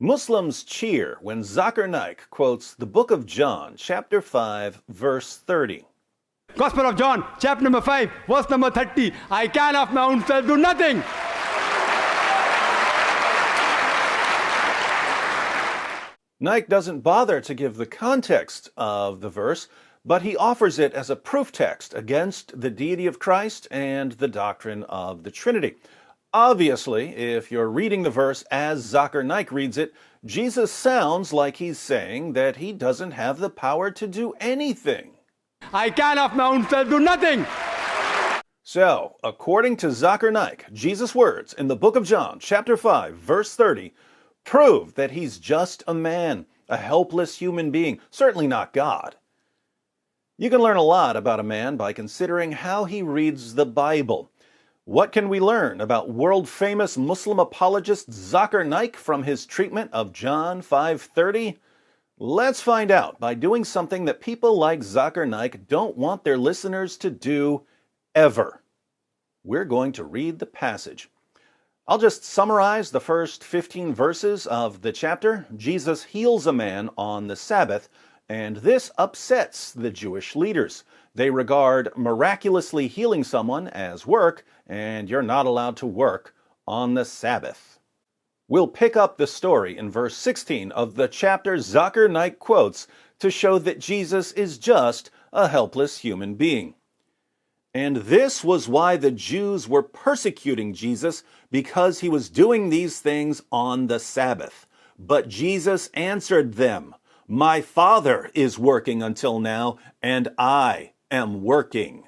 Muslims cheer when Zakir Naik quotes the book of John, chapter 5, verse 30. Gospel of John, chapter number 5, verse number 30. I can of my own self do nothing. Naik doesn't bother to give the context of the verse, but he offers it as a proof text against the deity of Christ and the doctrine of the Trinity. Obviously, if you're reading the verse as Zakir Naik reads it, Jesus sounds like he's saying that he doesn't have the power to do anything. I can of my own self do nothing. So, according to Zakir Naik, Jesus' words in the book of John, chapter 5, verse 30, prove that he's just a man, a helpless human being, certainly not God. You can learn a lot about a man by considering how he reads the Bible. What can we learn about world-famous Muslim apologist Zakir Naik from his treatment of John 5:30? Let's find out by doing something that people like Zakir Naik don't want their listeners to do ever. We're going to read the passage. I'll just summarize the first 15 verses of the chapter. Jesus heals a man on the Sabbath, and this upsets the Jewish leaders. They regard miraculously healing someone as work, and you're not allowed to work on the Sabbath. We'll pick up the story in verse 16 of the chapter Zakir Naik quotes to show that Jesus is just a helpless human being. And this was why the Jews were persecuting Jesus, because he was doing these things on the Sabbath. But Jesus answered them, "My Father is working until now, and I am working."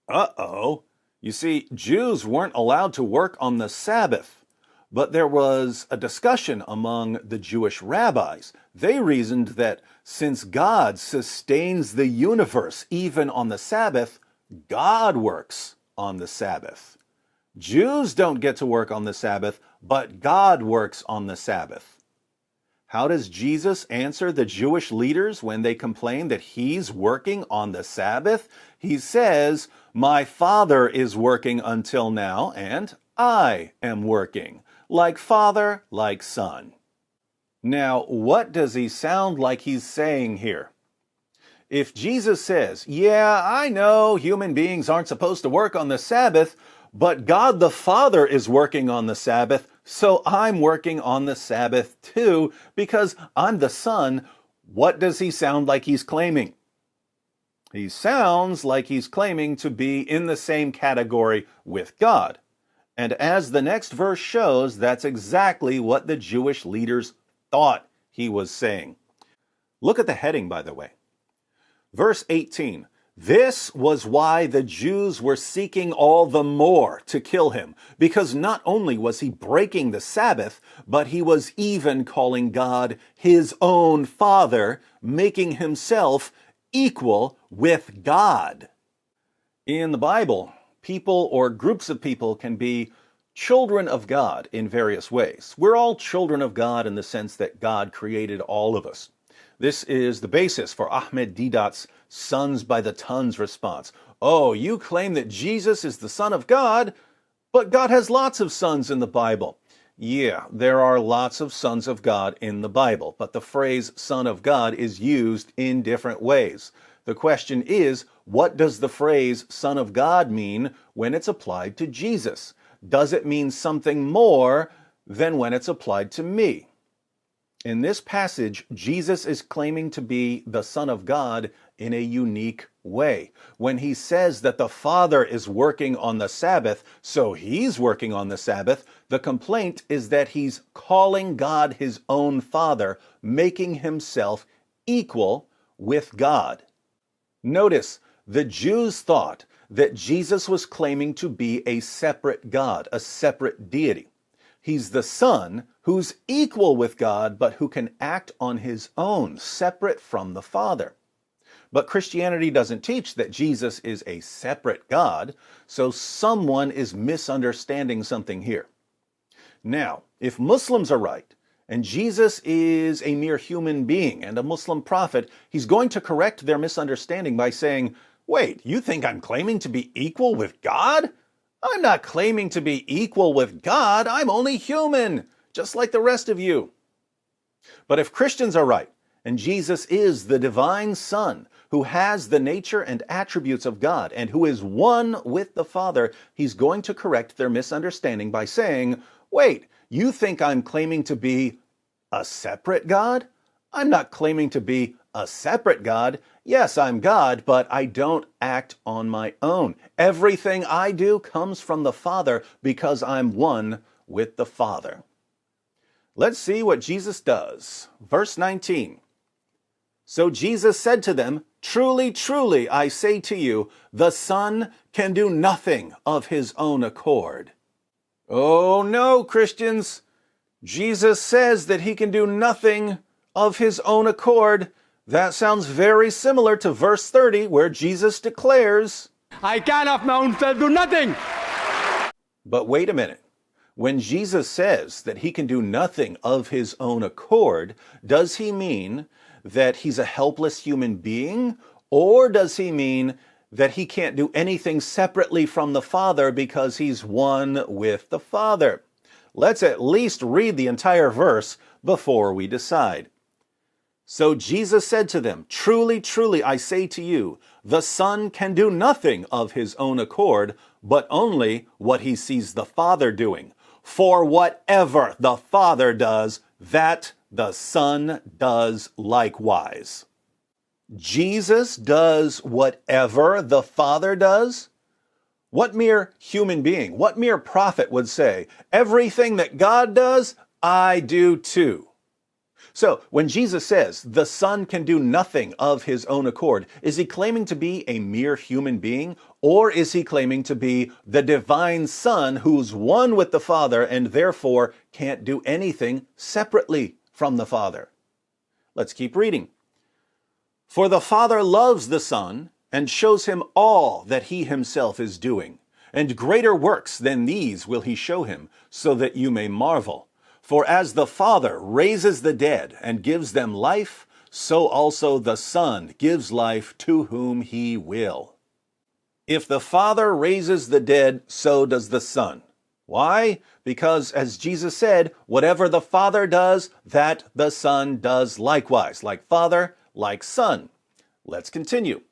Uh-oh. You see, Jews weren't allowed to work on the Sabbath. But there was a discussion among the Jewish rabbis. They reasoned that since God sustains the universe even on the Sabbath, God works on the Sabbath. Jews don't get to work on the Sabbath, but God works on the Sabbath. How does Jesus answer the Jewish leaders when they complain that he's working on the Sabbath? He says, "My Father is working until now, and I am working." Like Father, like Son. Now, what does he sound like he's saying here? If Jesus says, "Yeah, I know human beings aren't supposed to work on the Sabbath, but God the Father is working on the Sabbath, so I'm working on the Sabbath too, because I'm the Son," what does he sound like he's claiming? He sounds like he's claiming to be in the same category with God. And as the next verse shows, that's exactly what the Jewish leaders thought he was saying. Look at the heading, by the way. Verse 18, "This was why the Jews were seeking all the more to kill him, because not only was he breaking the Sabbath, but he was even calling God his own Father, making himself equal with God." In the Bible, people or groups of people can be children of God in various ways. We're all children of God in the sense that God created all of us. This is the basis for Ahmed Deedat's sons by the tons response. Oh, you claim that Jesus is the Son of God, but God has lots of sons in the Bible. Yeah, there are lots of sons of God in the Bible, but the phrase Son of God is used in different ways. The question is, what does the phrase Son of God mean when it's applied to Jesus? Does it mean something more than when it's applied to me? In this passage, Jesus is claiming to be the Son of God in a unique way. When he says that the Father is working on the Sabbath, so he's working on the Sabbath, the complaint is that he's calling God his own Father, making himself equal with God. Notice, the Jews thought that Jesus was claiming to be a separate God, a separate deity. He's the Son who's equal with God, but who can act on his own, separate from the Father. But Christianity doesn't teach that Jesus is a separate God, so someone is misunderstanding something here. Now, if Muslims are right, and Jesus is a mere human being and a Muslim prophet, he's going to correct their misunderstanding by saying, "Wait, you think I'm claiming to be equal with God? I'm not claiming to be equal with God. I'm only human, just like the rest of you." But if Christians are right, and Jesus is the divine Son who has the nature and attributes of God and who is one with the Father, he's going to correct their misunderstanding by saying, wait, you think I'm claiming to be a separate God? I'm not claiming to be a separate God. Yes, I'm God, but I don't act on my own. Everything I do comes from the Father because I'm one with the Father. Let's see what Jesus does. Verse 19. So Jesus said to them, truly, truly, I say to you, the Son can do nothing of his own accord. Oh no, Christians. Jesus says that he can do nothing of his own accord. That sounds very similar to verse 30, where Jesus declares, I can of my own self do nothing. But wait a minute. When Jesus says that he can do nothing of his own accord, does he mean that he's a helpless human being? Or does he mean that he can't do anything separately from the Father because he's one with the Father? Let's at least read the entire verse before we decide. So Jesus said to them, truly, truly, I say to you, the Son can do nothing of his own accord, but only what he sees the Father doing. For whatever the Father does, that the Son does likewise. Jesus does whatever the Father does? What mere human being, what mere prophet would say, everything that God does, I do too? So, when Jesus says the Son can do nothing of his own accord, is he claiming to be a mere human being? Or is he claiming to be the divine Son who's one with the Father and therefore can't do anything separately from the Father? Let's keep reading. For the Father loves the Son and shows him all that he himself is doing. And greater works than these will he show him, so that you may marvel. For as the Father raises the dead and gives them life, so also the Son gives life to whom he will. If the Father raises the dead, so does the Son. Why? Because, as Jesus said, whatever the Father does, that the Son does likewise. Like Father, like Son. Let's continue.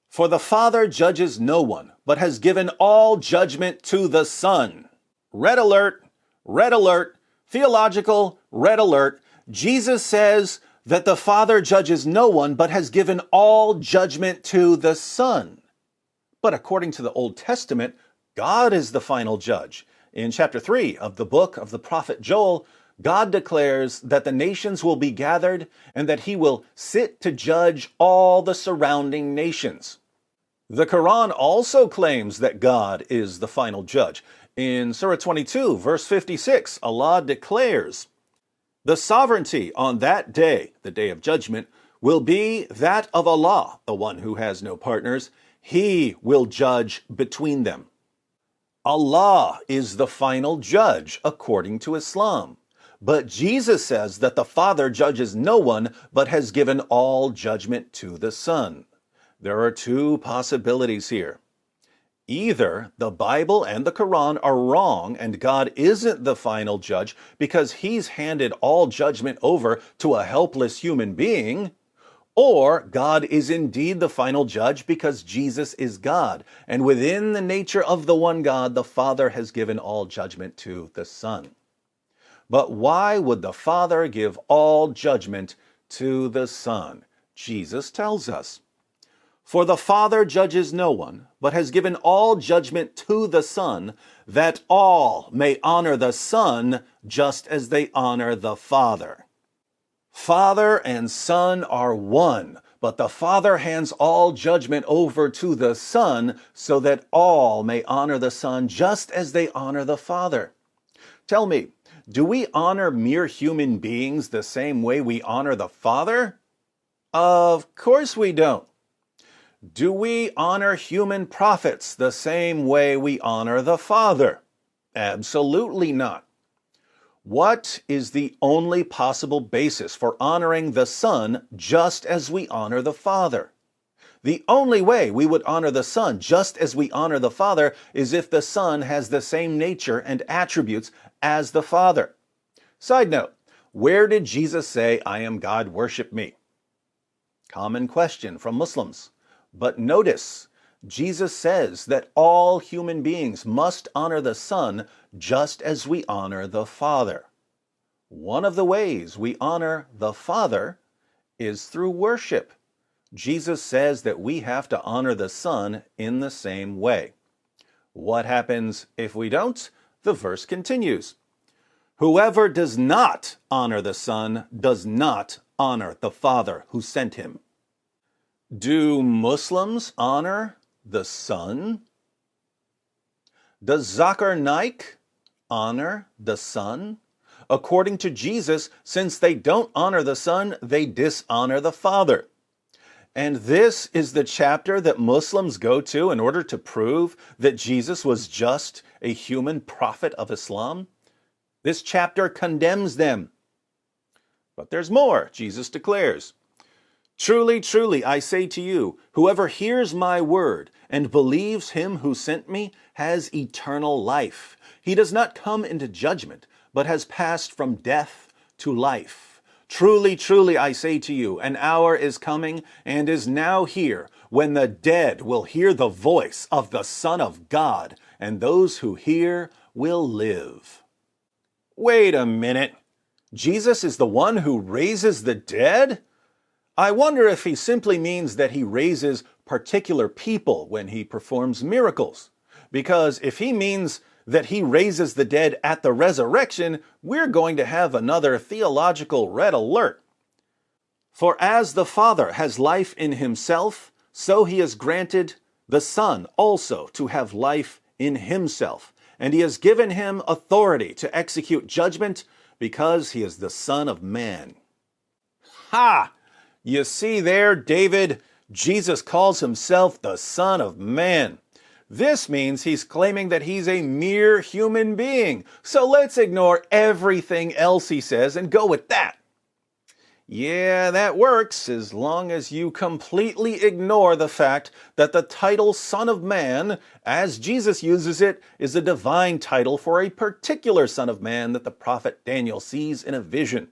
For the Father judges no one, but has given all judgment to the Son. Red alert, red alert. Theological red alert. Jesus says that the Father judges no one, but has given all judgment to the Son. But according to the Old Testament, God is the final judge. In chapter 3 of the book of the prophet Joel, God declares that the nations will be gathered and that he will sit to judge all the surrounding nations. The Quran also claims that God is the final judge. In Surah 22, verse 56, Allah declares, the sovereignty on that day, the day of judgment, will be that of Allah, the one who has no partners. He will judge between them. Allah is the final judge according to Islam. But Jesus says that the Father judges no one, but has given all judgment to the Son. There are two possibilities here. Either the Bible and the Quran are wrong and God isn't the final judge because he's handed all judgment over to a helpless human being, or God is indeed the final judge because Jesus is God, and within the nature of the one God, the Father has given all judgment to the Son. But why would the Father give all judgment to the Son? Jesus tells us. For the Father judges no one, but has given all judgment to the Son, that all may honor the Son just as they honor the Father. Father and Son are one, but the Father hands all judgment over to the Son so that all may honor the Son just as they honor the Father. Tell me, do we honor mere human beings the same way we honor the Father? Of course we don't. Do we honor human prophets the same way we honor the Father? Absolutely not. What is the only possible basis for honoring the Son just as we honor the Father? The only way we would honor the Son just as we honor the Father is if the Son has the same nature and attributes as the Father. Side note, Where did Jesus say, I am God, worship me? Common question from Muslims. But notice, Jesus says that all human beings must honor the Son just as we honor the Father. One of the ways we honor the Father is through worship. Jesus says that we have to honor the Son in the same way. What happens if we don't? The verse continues. Whoever does not honor the Son does not honor the Father who sent him. Do Muslims honor the Son? Does Zakir Naik honor the Son? According to Jesus, since they don't honor the Son, they dishonor the Father. And this is the chapter that Muslims go to in order to prove that Jesus was just a human prophet of Islam. This chapter condemns them. But there's more. Jesus declares, Truly, truly, I say to you, whoever hears my word and believes him who sent me has eternal life. He does not come into judgment, but has passed from death to life. Truly, truly, I say to you, an hour is coming and is now here when the dead will hear the voice of the Son of God, and those who hear will live. Wait a minute. Jesus is the one who raises the dead? I wonder if he simply means that he raises particular people when he performs miracles. Because if he means that he raises the dead at the resurrection, we're going to have another theological red alert. For as the Father has life in himself, so he has granted the Son also to have life in himself. And he has given him authority to execute judgment because he is the Son of Man. Ha! You see there, David, Jesus calls himself the Son of Man. This means he's claiming that he's a mere human being. So let's ignore everything else he says and go with that. Yeah, that works as long as you completely ignore the fact that the title Son of Man, as Jesus uses it, is a divine title for a particular Son of Man that the prophet Daniel sees in a vision.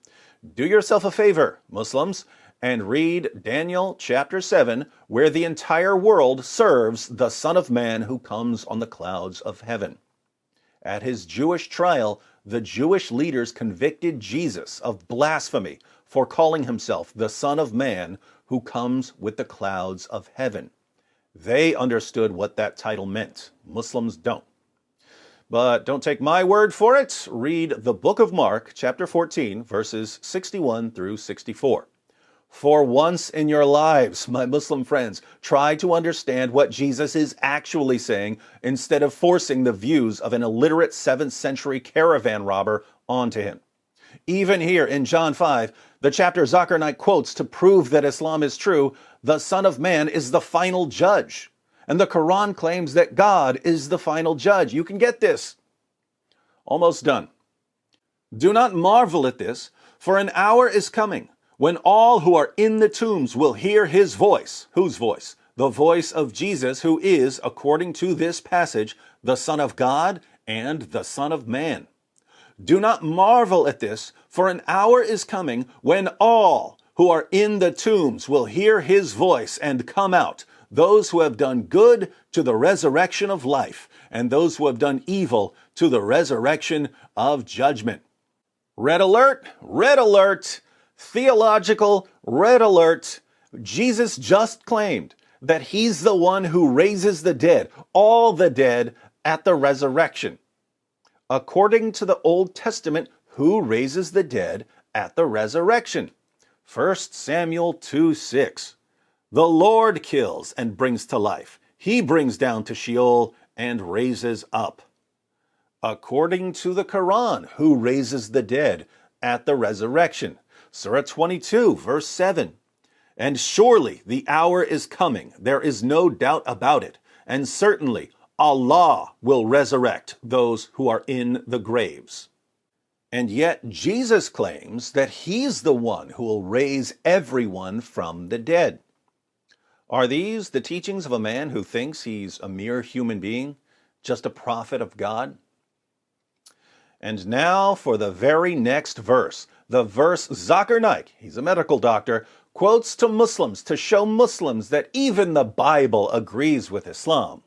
Do yourself a favor, Muslims, and read Daniel chapter 7, where the entire world serves the Son of Man who comes on the clouds of heaven. At his Jewish trial, the Jewish leaders convicted Jesus of blasphemy for calling himself the Son of Man who comes with the clouds of heaven. They understood what that title meant. Muslims don't. But don't take my word for it. Read the book of Mark, chapter 14, verses 61 through 64. For once in your lives, my Muslim friends, try to understand what Jesus is actually saying instead of forcing the views of an illiterate 7th century caravan robber onto him. Even here in John 5, the chapter Zakir Naik quotes to prove that Islam is true, the Son of Man is the final judge. And the Quran claims that God is the final judge. You can get this. Almost done. Do not marvel at this, for an hour is coming when all who are in the tombs will hear his voice. Whose voice? The voice of Jesus, who is, according to this passage, the Son of God and the Son of Man. Do not marvel at this, for an hour is coming when all who are in the tombs will hear his voice and come out, those who have done good to the resurrection of life, and those who have done evil to the resurrection of judgment. Red alert, red alert. Theological red alert. Jesus just claimed that he's the one who raises the dead, all the dead, at the resurrection. According to the Old Testament, who raises the dead at the resurrection? 1 Samuel 2:6. The Lord kills and brings to life. He brings down to Sheol and raises up. According to the Quran, who raises the dead at the resurrection? Surah 22, verse 7. And surely the hour is coming, there is no doubt about it, and certainly Allah will resurrect those who are in the graves. And yet Jesus claims that he's the one who will raise everyone from the dead. Are these the teachings of a man who thinks he's a mere human being, just a prophet of God? And now for the very next verse, The verse Zakir Naik, he's a medical doctor, quotes to Muslims to show Muslims that even the Bible agrees with Islam.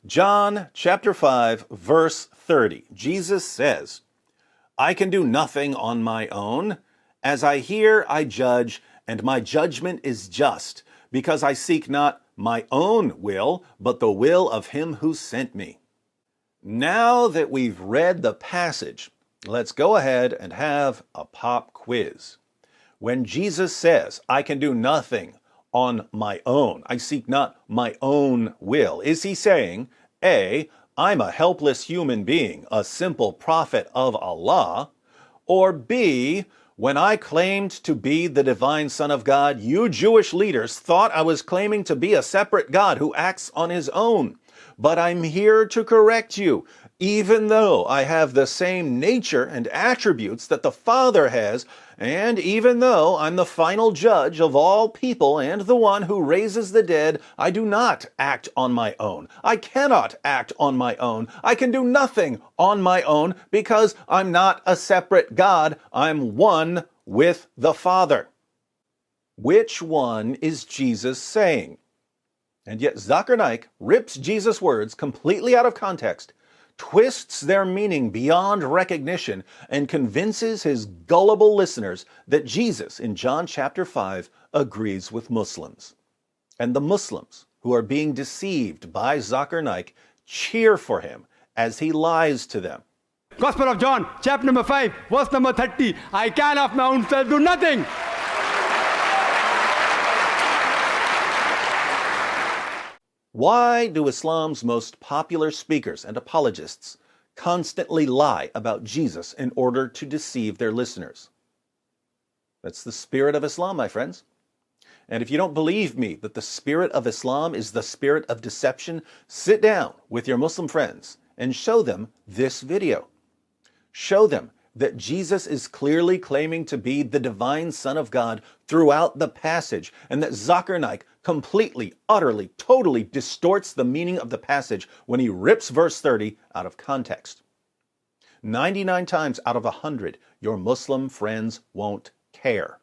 John chapter 5, verse 30. Jesus says, I can do nothing on my own. As I hear, I judge, and my judgment is just, because I seek not my own will, but the will of him who sent me. Now that we've read the passage, let's go ahead and have a pop quiz. When Jesus says, I can do nothing on my own, I seek not my own will, is he saying, A, I'm a helpless human being, a simple prophet of Allah, or B, when I claimed to be the divine Son of God, you Jewish leaders thought I was claiming to be a separate God who acts on his own. But I'm here to correct you. Even though I have the same nature and attributes that the Father has, and even though I'm the final judge of all people and the one who raises the dead, I do not act on my own. I cannot act on my own. I can do nothing on my own because I'm not a separate God. I'm one with the Father. Which one is Jesus saying? And yet Zakir Naik rips Jesus' words completely out of context, twists their meaning beyond recognition, and convinces his gullible listeners that Jesus in John chapter 5 agrees with Muslims. And the Muslims who are being deceived by Zakir Naik cheer for him as he lies to them. Gospel of John, chapter number 5, verse number 30. I can of my own self do nothing. Why do Islam's most popular speakers and apologists constantly lie about Jesus in order to deceive their listeners? That's the spirit of Islam, my friends. And if you don't believe me that the spirit of Islam is the spirit of deception, sit down with your Muslim friends and show them this video. Show them that Jesus is clearly claiming to be the divine Son of God throughout the passage, and that Zakir Naik completely, utterly, totally distorts the meaning of the passage when he rips verse 30 out of context. 99 times out of 100, your Muslim friends won't care.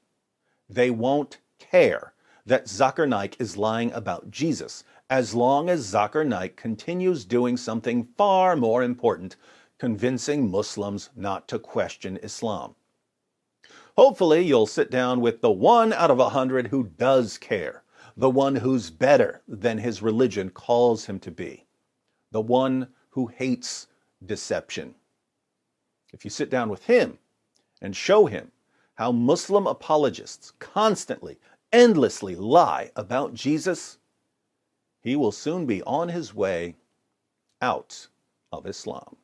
They won't care that Zakir Naik is lying about Jesus, as long as Zakir Naik continues doing something far more important, convincing Muslims not to question Islam. Hopefully, you'll sit down with the 1 out of 100 who does care, the one who's better than his religion calls him to be, the one who hates deception. If you sit down with him and show him how Muslim apologists constantly, endlessly lie about Jesus, he will soon be on his way out of Islam.